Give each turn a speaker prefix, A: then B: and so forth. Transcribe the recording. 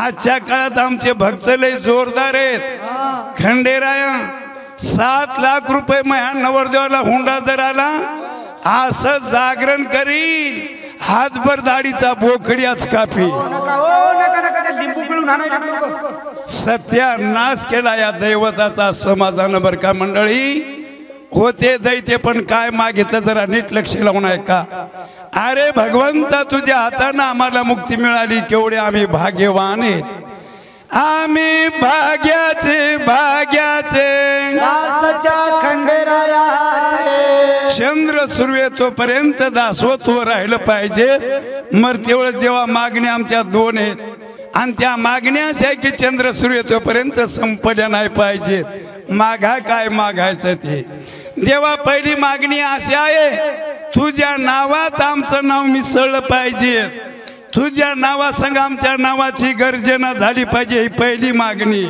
A: आजच्या काळात आमचे भक्त लय जोरदार आहेत. खंडेराया 7 लाख रुपये माझ्या नवरदेवाला हुंडा जर आला असं जागरण करील, हातभर दाढीचा बोकड्याच कापी. सत्यानाश केला या दैवताचा समाजानं बर का मंडळी. होते दैते पण काय मागितलं जरा नीट लक्ष लावून ऐका. अरे भगवंता तुझ्या हातानं आम्हाला मुक्ती मिळाली, केवढे आम्ही भाग्यवान आहेत. आम्ही भाग्याचे भाग्याचे चंद्र सूर्य तोपर्यंत दासवत्व राहिलं पाहिजे. मरतेवळ देवा मागण्या आमच्या 2 आहेत आणि त्या मागण्याच आहे की चंद्र सूर्य तोपर्यंत संपल्या नाही पाहिजेत. मागा काय मागायचं ते देवा. पहिली मागणी अशी आहे, तुझ्या नावात आमचं नाव मिसळलं पाहिजे, तुझ्या नावासंग आमच्या नावाची गर्जना झाली पाहिजे, ही पहिली मागणी.